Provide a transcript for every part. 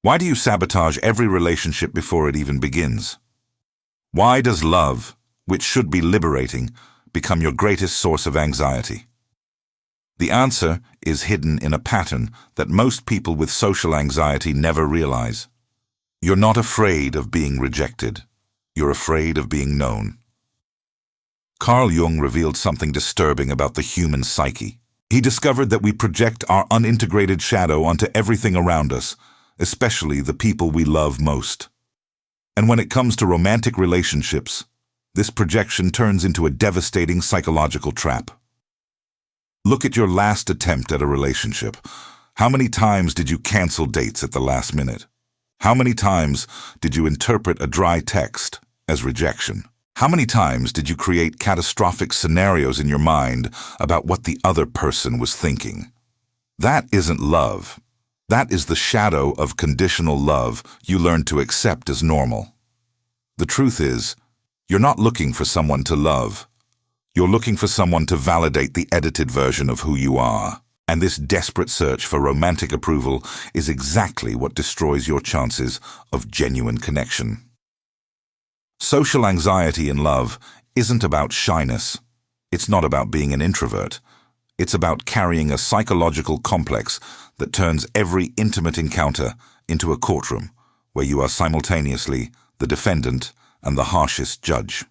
Why do you sabotage every relationship before it even begins? Why does love, which should be liberating, become your greatest source of anxiety? The answer is hidden in a pattern that most people with social anxiety never realize. You're not afraid of being rejected. You're afraid of being known. Carl Jung revealed something disturbing about the human psyche. He discovered that we project our unintegrated shadow onto everything around us, especially the people we love most. And when it comes to romantic relationships, this projection turns into a devastating psychological trap. Look at your last attempt at a relationship. How many times did you cancel dates at the last minute? How many times did you interpret a dry text as rejection? How many times did you create catastrophic scenarios in your mind about what the other person was thinking? That isn't love. That is the shadow of conditional love you learn to accept as normal. The truth is, you're not looking for someone to love. You're looking for someone to validate the edited version of who you are. And this desperate search for romantic approval is exactly what destroys your chances of genuine connection. Social anxiety in love isn't about shyness. It's not about being an introvert. It's about carrying a psychological complex that turns every intimate encounter into a courtroom where you are simultaneously the defendant and the harshest judge.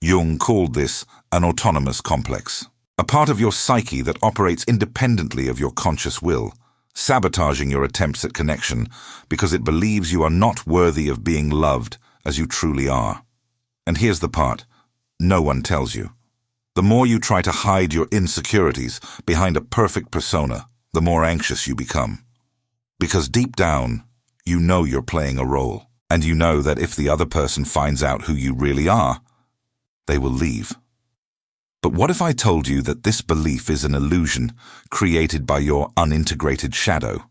Jung called this an autonomous complex, a part of your psyche that operates independently of your conscious will, sabotaging your attempts at connection because it believes you are not worthy of being loved as you truly are. And here's the part no one tells you. The more you try to hide your insecurities behind a perfect persona, the more anxious you become. Because deep down, you know you're playing a role, and you know that if the other person finds out who you really are, they will leave. But what if I told you that this belief is an illusion created by your unintegrated shadow?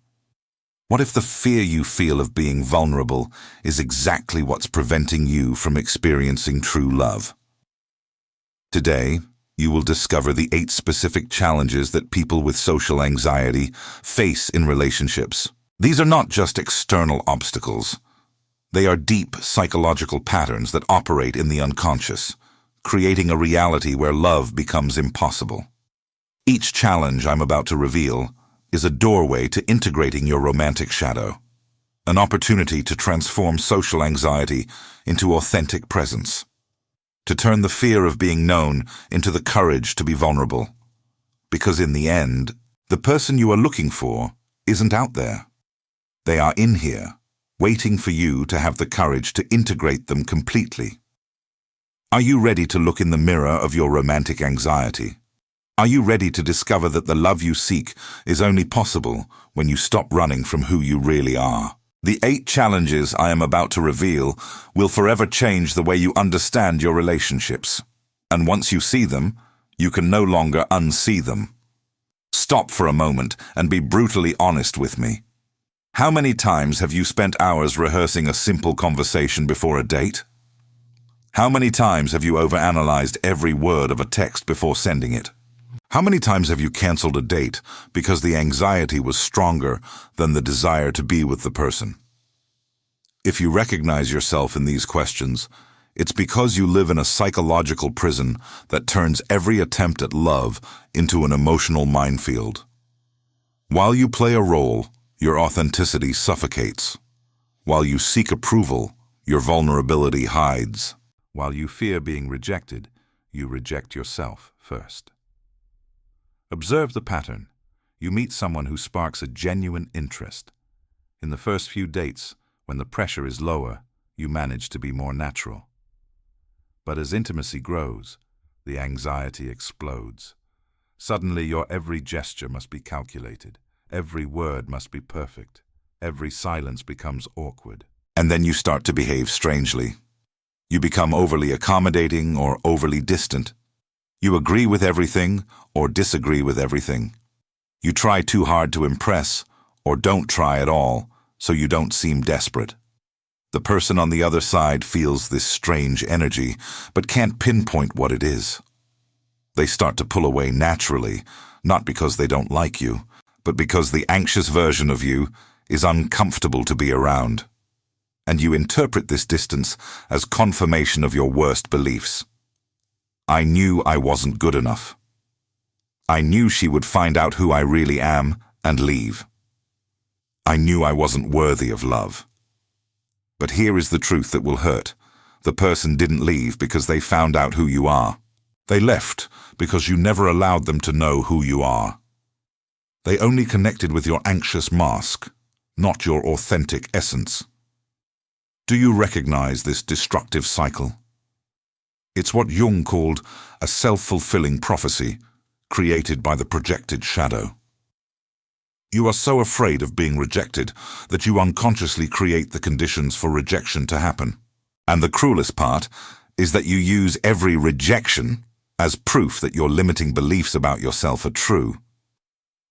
What if the fear you feel of being vulnerable is exactly what's preventing you from experiencing true love? Today, you will discover the 8 specific challenges that people with social anxiety face in relationships. These are not just external obstacles. They are deep psychological patterns that operate in the unconscious, creating a reality where love becomes impossible. Each challenge I'm about to reveal is a doorway to integrating your romantic shadow, an opportunity to transform social anxiety into authentic presence, to turn the fear of being known into the courage to be vulnerable. Because in the end, the person you are looking for isn't out there. They are in here, waiting for you to have the courage to integrate them completely. Are you ready to look in the mirror of your romantic anxiety? Are you ready to discover that the love you seek is only possible when you stop running from who you really are? The 8 challenges I am about to reveal will forever change the way you understand your relationships. And once you see them, you can no longer unsee them. Stop for a moment and be brutally honest with me. How many times have you spent hours rehearsing a simple conversation before a date? How many times have you overanalyzed every word of a text before sending it? How many times have you canceled a date because the anxiety was stronger than the desire to be with the person? If you recognize yourself in these questions, it's because you live in a psychological prison that turns every attempt at love into an emotional minefield. While you play a role, your authenticity suffocates. While you seek approval, your vulnerability hides. While you fear being rejected, you reject yourself first. Observe the pattern. You meet someone who sparks a genuine interest. In the first few dates, when the pressure is lower, you manage to be more natural. But as intimacy grows, the anxiety explodes. Suddenly, your every gesture must be calculated. Every word must be perfect. Every silence becomes awkward. And then you start to behave strangely. You become overly accommodating or overly distant. You agree with everything or disagree with everything. You try too hard to impress or don't try at all, so you don't seem desperate. The person on the other side feels this strange energy, but can't pinpoint what it is. They start to pull away naturally, not because they don't like you, but because the anxious version of you is uncomfortable to be around, and you interpret this distance as confirmation of your worst beliefs. I knew I wasn't good enough. I knew she would find out who I really am and leave. I knew I wasn't worthy of love. But here is the truth that will hurt. The person didn't leave because they found out who you are. They left because you never allowed them to know who you are. They only connected with your anxious mask, not your authentic essence. Do you recognize this destructive cycle? It's what Jung called a self-fulfilling prophecy, created by the projected shadow. You are so afraid of being rejected that you unconsciously create the conditions for rejection to happen. And the cruelest part is that you use every rejection as proof that your limiting beliefs about yourself are true.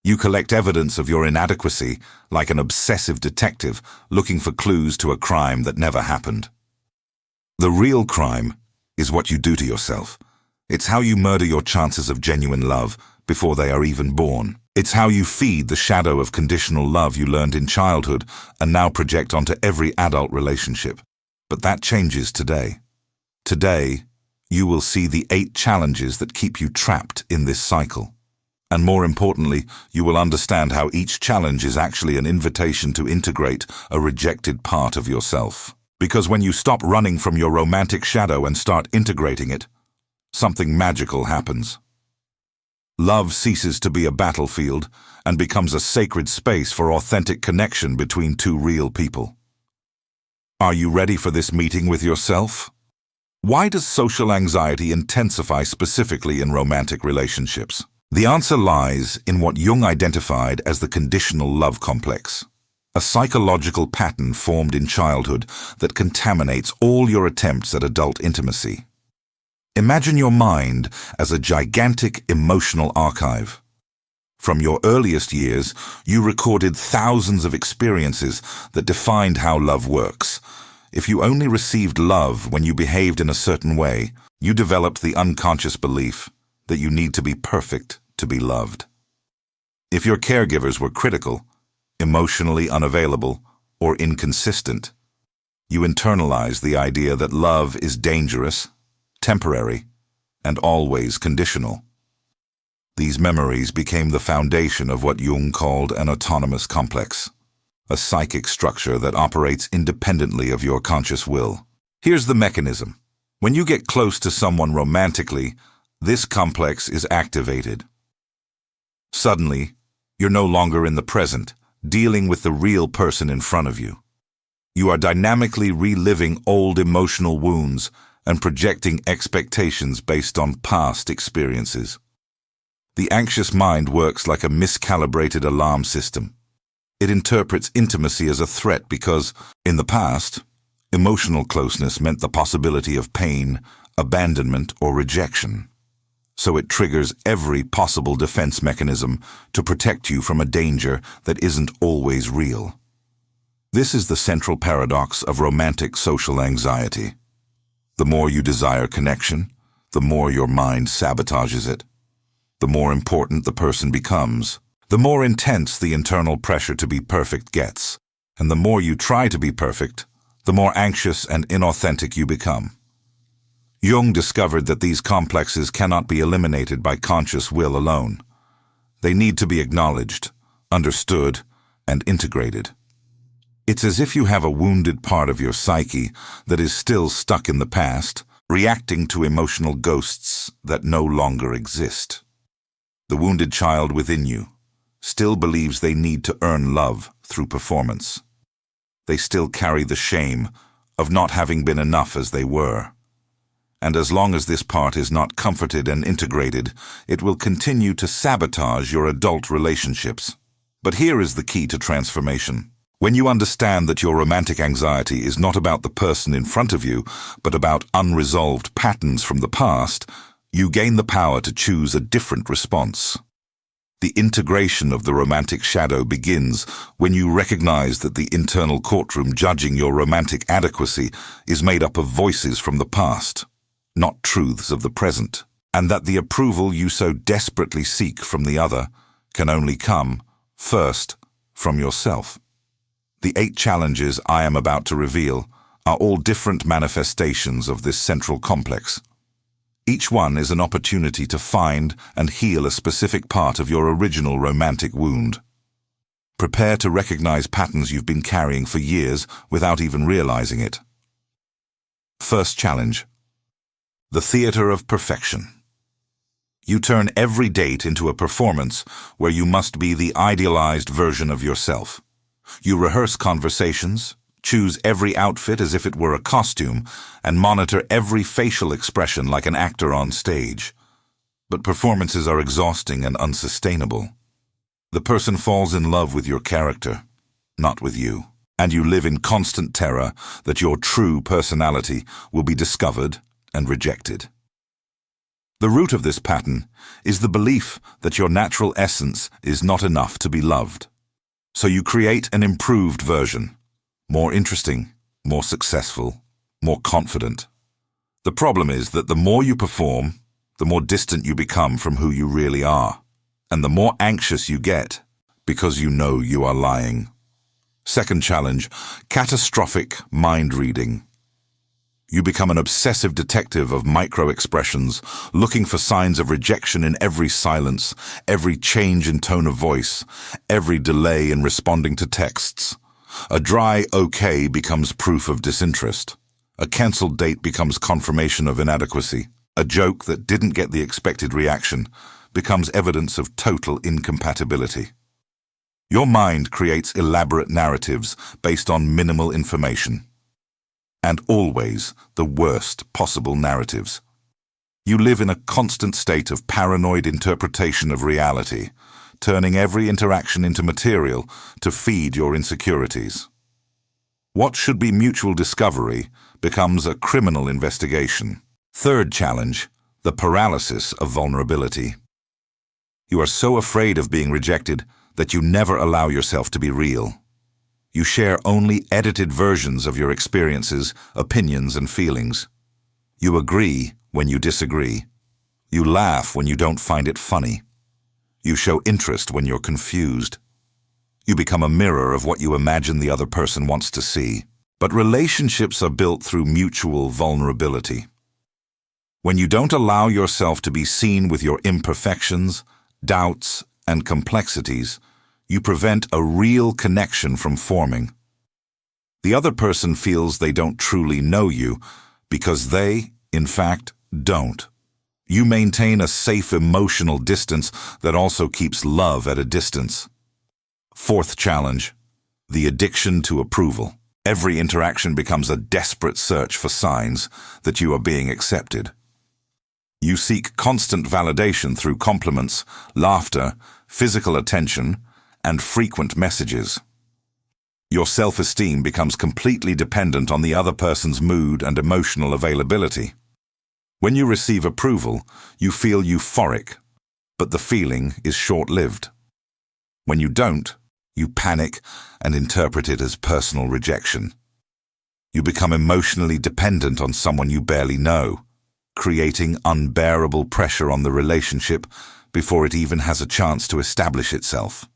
You collect evidence of your inadequacy like an obsessive detective looking for clues to a crime that never happened. The real crime is what you do to yourself. It's how you murder your chances of genuine love before they are even born. It's how you feed the shadow of conditional love you learned in childhood and now project onto every adult relationship. But that changes today. Today, you will see the 8 challenges that keep you trapped in this cycle. And more importantly, you will understand how each challenge is actually an invitation to integrate a rejected part of yourself. Because when you stop running from your romantic shadow and start integrating it, something magical happens. Love ceases to be a battlefield and becomes a sacred space for authentic connection between 2 real people. Are you ready for this meeting with yourself? Why does social anxiety intensify specifically in romantic relationships? The answer lies in what Jung identified as the conditional love complex, a psychological pattern formed in childhood that contaminates all your attempts at adult intimacy. Imagine your mind as a gigantic emotional archive. From your earliest years, you recorded thousands of experiences that defined how love works. If you only received love when you behaved in a certain way, you developed the unconscious belief that you need to be perfect to be loved. If your caregivers were critical, emotionally unavailable, or inconsistent, you internalized the idea that love is dangerous, temporary, and always conditional. These memories became the foundation of what Jung called an autonomous complex, a psychic structure that operates independently of your conscious will. Here's the mechanism. When you get close to someone romantically, this complex is activated. Suddenly, you're no longer in the present, dealing with the real person in front of you. You are dynamically reliving old emotional wounds and projecting expectations based on past experiences. The anxious mind works like a miscalibrated alarm system. It interprets intimacy as a threat because, in the past, emotional closeness meant the possibility of pain, abandonment, or rejection. So it triggers every possible defense mechanism to protect you from a danger that isn't always real. This is the central paradox of romantic social anxiety. The more you desire connection, the more your mind sabotages it. The more important the person becomes, the more intense the internal pressure to be perfect gets, and the more you try to be perfect, the more anxious and inauthentic you become. Jung discovered that these complexes cannot be eliminated by conscious will alone. They need to be acknowledged, understood, and integrated. It's as if you have a wounded part of your psyche that is still stuck in the past, reacting to emotional ghosts that no longer exist. The wounded child within you still believes they need to earn love through performance. They still carry the shame of not having been enough as they were. And as long as this part is not comforted and integrated, it will continue to sabotage your adult relationships. But here is the key to transformation. When you understand that your romantic anxiety is not about the person in front of you, but about unresolved patterns from the past, you gain the power to choose a different response. The integration of the romantic shadow begins when you recognize that the internal courtroom judging your romantic adequacy is made up of voices from the past, not truths of the present, and that the approval you so desperately seek from the other can only come, first, from yourself. The 8 challenges I am about to reveal are all different manifestations of this central complex. Each one is an opportunity to find and heal a specific part of your original romantic wound. Prepare to recognize patterns you've been carrying for years without even realizing it. First challenge: the theater of perfection. You turn every date into a performance where you must be the idealized version of yourself. You rehearse conversations, choose every outfit as if it were a costume, and monitor every facial expression like an actor on stage. But performances are exhausting and unsustainable. The person falls in love with your character, not with you, and you live in constant terror that your true personality will be discovered and rejected. The root of this pattern is the belief that your natural essence is not enough to be loved. So you create an improved version, more interesting, more successful, more confident. The problem is that the more you perform, the more distant you become from who you really are, and the more anxious you get because you know you are lying. Second challenge: catastrophic mind reading. You become an obsessive detective of micro-expressions, looking for signs of rejection in every silence, every change in tone of voice, every delay in responding to texts. A dry okay becomes proof of disinterest. A cancelled date becomes confirmation of inadequacy. A joke that didn't get the expected reaction becomes evidence of total incompatibility. Your mind creates elaborate narratives based on minimal information. And always the worst possible narratives. You live in a constant state of paranoid interpretation of reality, turning every interaction into material to feed your insecurities. What should be mutual discovery becomes a criminal investigation. Third challenge: the paralysis of vulnerability. You are so afraid of being rejected that you never allow yourself to be real. You share only edited versions of your experiences, opinions, and feelings. You agree when you disagree. You laugh when you don't find it funny. You show interest when you're confused. You become a mirror of what you imagine the other person wants to see. But relationships are built through mutual vulnerability. When you don't allow yourself to be seen with your imperfections, doubts, and complexities, you prevent a real connection from forming. The other person feels they don't truly know you because they, in fact, don't. You maintain a safe emotional distance that also keeps love at a distance. Fourth challenge: the addiction to approval. Every interaction becomes a desperate search for signs that you are being accepted. You seek constant validation through compliments, laughter, physical attention, and frequent messages. Your self-esteem becomes completely dependent on the other person's mood and emotional availability. When you receive approval, you feel euphoric, but the feeling is short-lived. When you don't, you panic and interpret it as personal rejection. You become emotionally dependent on someone you barely know, creating unbearable pressure on the relationship before it even has a chance to establish itself.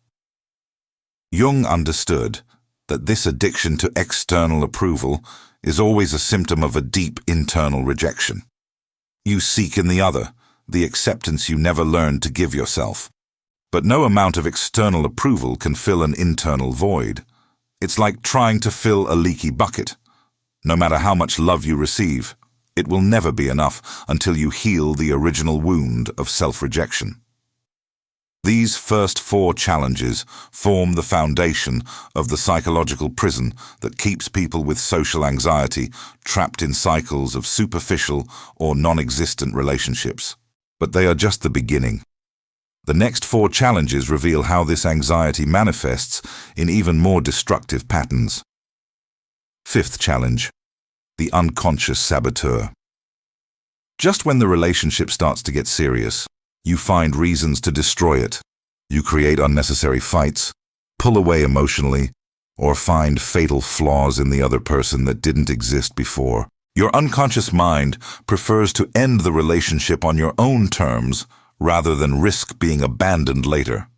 Jung understood that this addiction to external approval is always a symptom of a deep internal rejection. You seek in the other the acceptance you never learned to give yourself. But no amount of external approval can fill an internal void. It's like trying to fill a leaky bucket. No matter how much love you receive, it will never be enough until you heal the original wound of self-rejection. These first 4 challenges form the foundation of the psychological prison that keeps people with social anxiety trapped in cycles of superficial or non-existent relationships. But they are just the beginning. The next 4 challenges reveal how this anxiety manifests in even more destructive patterns. Fifth challenge: the unconscious saboteur. Just when the relationship starts to get serious, you find reasons to destroy it. You create unnecessary fights, pull away emotionally, or find fatal flaws in the other person that didn't exist before. Your unconscious mind prefers to end the relationship on your own terms rather than risk being abandoned later.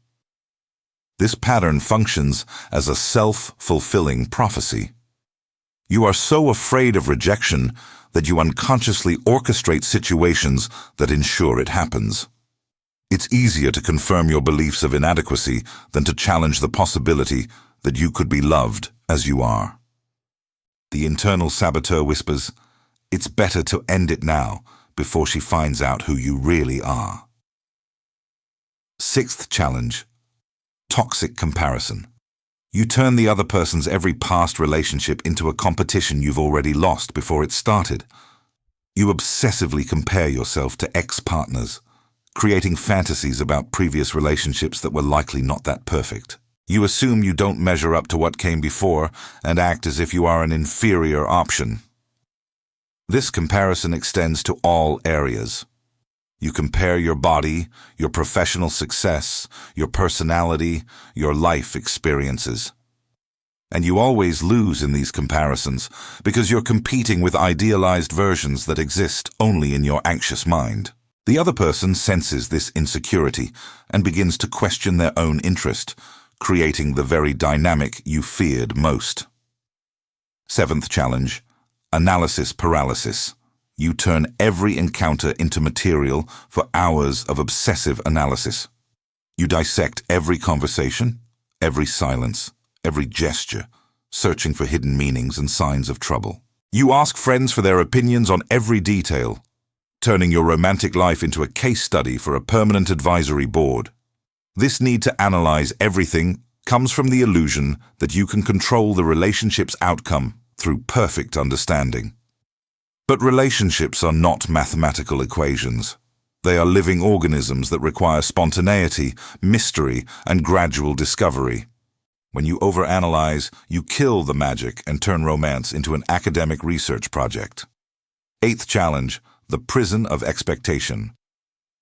This pattern functions as a self-fulfilling prophecy. You are so afraid of rejection that you unconsciously orchestrate situations that ensure it happens. It's easier to confirm your beliefs of inadequacy than to challenge the possibility that you could be loved as you are. The internal saboteur whispers, "It's better to end it now before she finds out who you really are." Sixth challenge: toxic comparison. You turn the other person's every past relationship into a competition you've already lost before it started. You obsessively compare yourself to ex-partners, creating fantasies about previous relationships that were likely not that perfect. You assume you don't measure up to what came before and act as if you are an inferior option. This comparison extends to all areas. You compare your body, your professional success, your personality, your life experiences. And you always lose in these comparisons because you're competing with idealized versions that exist only in your anxious mind. The other person senses this insecurity and begins to question their own interest, creating the very dynamic you feared most. Seventh challenge: analysis paralysis. You turn every encounter into material for hours of obsessive analysis. You dissect every conversation, every silence, every gesture, searching for hidden meanings and signs of trouble. You ask friends for their opinions on every detail, turning your romantic life into a case study for a permanent advisory board. This need to analyze everything comes from the illusion that you can control the relationship's outcome through perfect understanding. But relationships are not mathematical equations. They are living organisms that require spontaneity, mystery, and gradual discovery. When you overanalyze, you kill the magic and turn romance into an academic research project. Eighth challenge: the prison of expectation.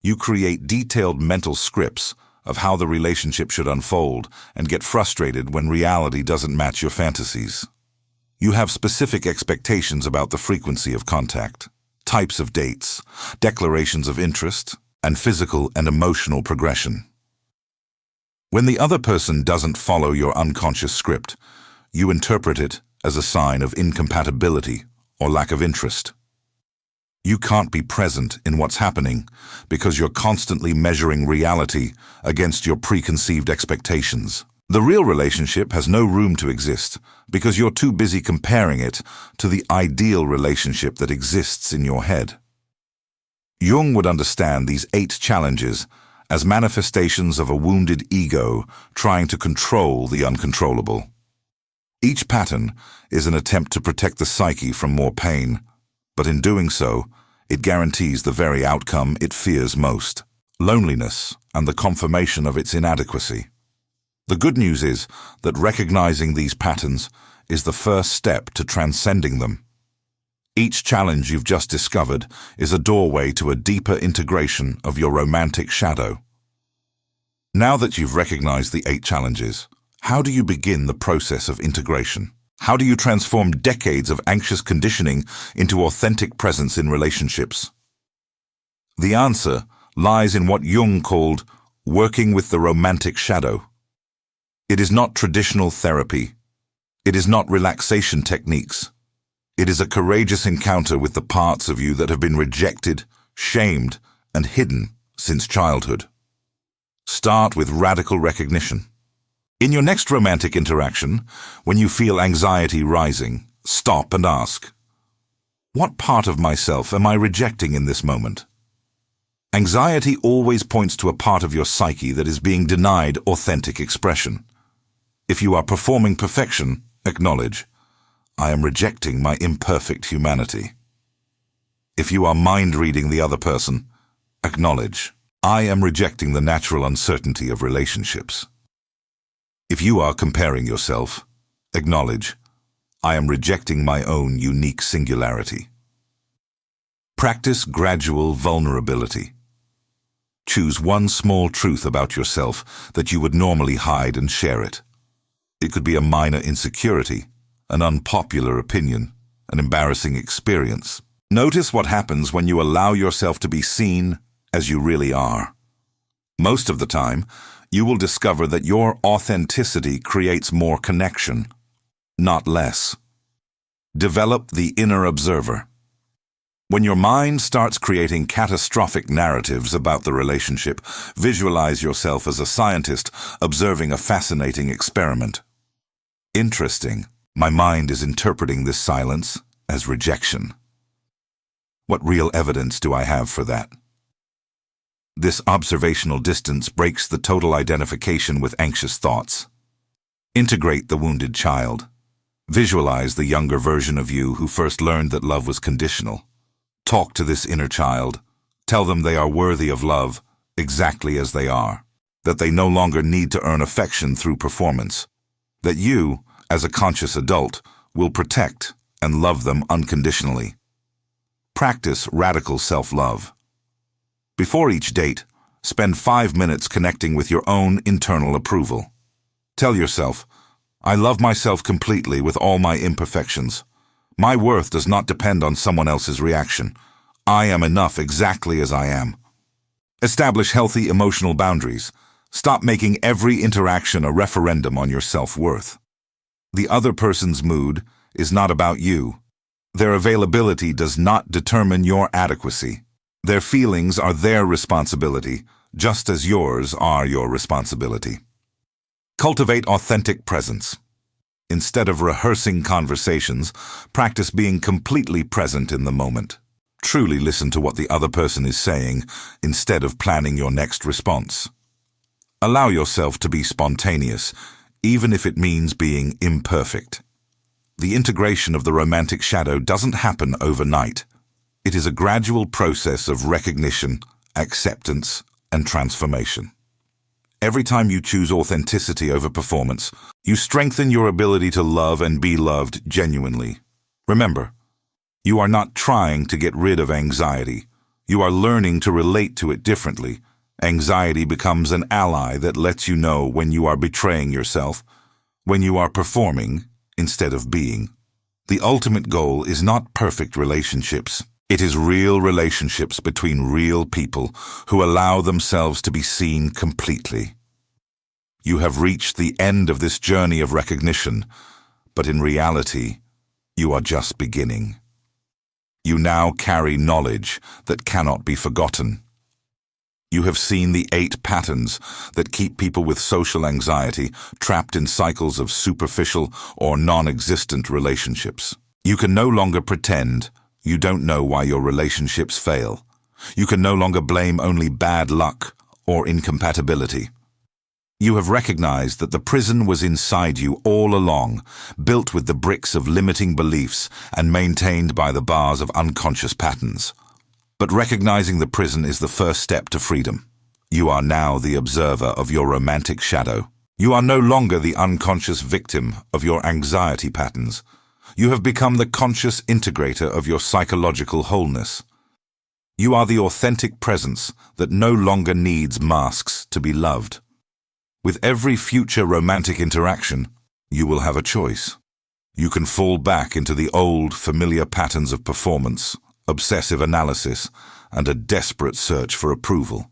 You create detailed mental scripts of how the relationship should unfold and get frustrated when reality doesn't match your fantasies. You have specific expectations about the frequency of contact, types of dates, declarations of interest, and physical and emotional progression. When the other person doesn't follow your unconscious script, you interpret it as a sign of incompatibility or lack of interest. You can't be present in what's happening because you're constantly measuring reality against your preconceived expectations. The real relationship has no room to exist because you're too busy comparing it to the ideal relationship that exists in your head. Jung would understand these 8 challenges as manifestations of a wounded ego trying to control the uncontrollable. Each pattern is an attempt to protect the psyche from more pain, but in doing so, it guarantees the very outcome it fears most: loneliness and the confirmation of its inadequacy. The good news is that recognizing these patterns is the first step to transcending them. Each challenge you've just discovered is a doorway to a deeper integration of your romantic shadow. Now that you've recognized the 8 challenges, how do you begin the process of integration? How do you transform decades of anxious conditioning into authentic presence in relationships? The answer lies in what Jung called working with the romantic shadow. It is not traditional therapy. It is not relaxation techniques. It is a courageous encounter with the parts of you that have been rejected, shamed, and hidden since childhood. Start with radical recognition. In your next romantic interaction, when you feel anxiety rising, stop and ask, what part of myself am I rejecting in this moment? Anxiety always points to a part of your psyche that is being denied authentic expression. If you are performing perfection, acknowledge, I am rejecting my imperfect humanity. If you are mind-reading the other person, acknowledge, I am rejecting the natural uncertainty of relationships. If you are comparing yourself, acknowledge, I am rejecting my own unique singularity. Practice gradual vulnerability. Choose one small truth about yourself that you would normally hide and share it. It could be a minor insecurity, an unpopular opinion, an embarrassing experience. Notice what happens when you allow yourself to be seen as you really are. Most of the time, you will discover that your authenticity creates more connection, not less. Develop the inner observer. When your mind starts creating catastrophic narratives about the relationship, visualize yourself as a scientist observing a fascinating experiment. Interesting. My mind is interpreting this silence as rejection. What real evidence do I have for that? This observational distance breaks the total identification with anxious thoughts. Integrate the wounded child. Visualize the younger version of you who first learned that love was conditional. Talk to this inner child. Tell them they are worthy of love exactly as they are, that they no longer need to earn affection through performance, that you, as a conscious adult, will protect and love them unconditionally. Practice radical self-love. Before each date, spend 5 minutes connecting with your own internal approval. Tell yourself, I love myself completely with all my imperfections. My worth does not depend on someone else's reaction. I am enough exactly as I am. Establish healthy emotional boundaries. Stop making every interaction a referendum on your self-worth. The other person's mood is not about you. Their availability does not determine your adequacy. Their feelings are their responsibility, just as yours are your responsibility. Cultivate authentic presence. Instead of rehearsing conversations, practice being completely present in the moment. Truly listen to what the other person is saying instead of planning your next response. Allow yourself to be spontaneous, even if it means being imperfect. The integration of the romantic shadow doesn't happen overnight. It is a gradual process of recognition, acceptance, and transformation. Every time you choose authenticity over performance, you strengthen your ability to love and be loved genuinely. Remember, you are not trying to get rid of anxiety. You are learning to relate to it differently. Anxiety becomes an ally that lets you know when you are betraying yourself, when you are performing instead of being. The ultimate goal is not perfect relationships. It is real relationships between real people who allow themselves to be seen completely. You have reached the end of this journey of recognition, but in reality, you are just beginning. You now carry knowledge that cannot be forgotten. You have seen the 8 patterns that keep people with social anxiety trapped in cycles of superficial or non-existent relationships. You can no longer pretend you don't know why your relationships fail. You can no longer blame only bad luck or incompatibility. You have recognized that the prison was inside you all along, built with the bricks of limiting beliefs and maintained by the bars of unconscious patterns. But recognizing the prison is the first step to freedom. You are now the observer of your romantic shadow. You are no longer the unconscious victim of your anxiety patterns. You have become the conscious integrator of your psychological wholeness. You are the authentic presence that no longer needs masks to be loved. With every future romantic interaction, you will have a choice. You can fall back into the old, familiar patterns of performance, obsessive analysis, and a desperate search for approval.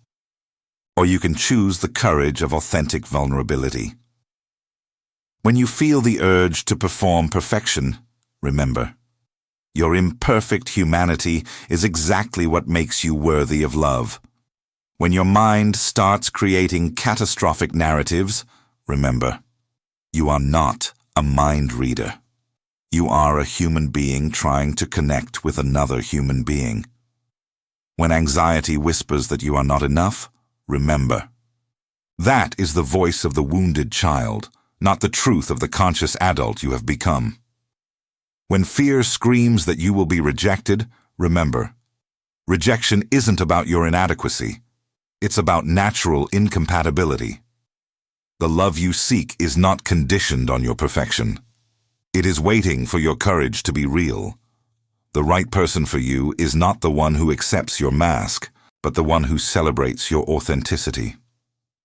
Or you can choose the courage of authentic vulnerability. When you feel the urge to perform perfection, remember, your imperfect humanity is exactly what makes you worthy of love. When your mind starts creating catastrophic narratives, remember, you are not a mind reader. You are a human being trying to connect with another human being. When anxiety whispers that you are not enough, remember, that is the voice of the wounded child, not the truth of the conscious adult you have become. When fear screams that you will be rejected, remember, rejection isn't about your inadequacy. It's about natural incompatibility. The love you seek is not conditioned on your perfection. It is waiting for your courage to be real. The right person for you is not the one who accepts your mask, but the one who celebrates your authenticity.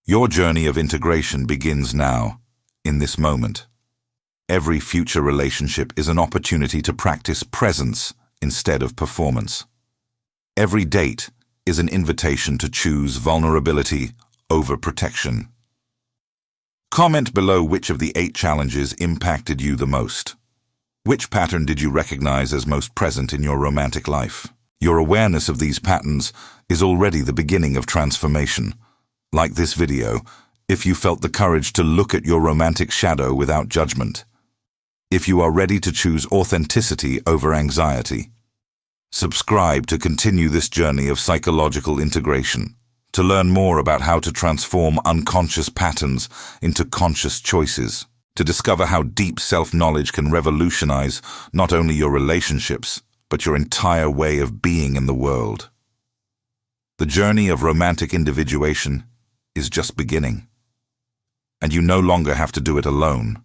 Your journey of integration begins now, in this moment. Every future relationship is an opportunity to practice presence instead of performance. Every date is an invitation to choose vulnerability over protection. Comment below which of the 8 challenges impacted you the most. Which pattern did you recognize as most present in your romantic life? Your awareness of these patterns is already the beginning of transformation. Like this video, if you felt the courage to look at your romantic shadow without judgment. If you are ready to choose authenticity over anxiety. Subscribe to continue this journey of psychological integration, to learn more about how to transform unconscious patterns into conscious choices, to discover how deep self-knowledge can revolutionize not only your relationships, but your entire way of being in the world. The journey of romantic individuation is just beginning, and you no longer have to do it alone.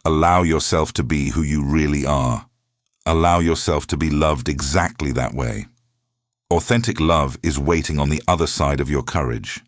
Allow yourself to be who you really are. Allow yourself to be loved exactly that way. Authentic love is waiting on the other side of your courage.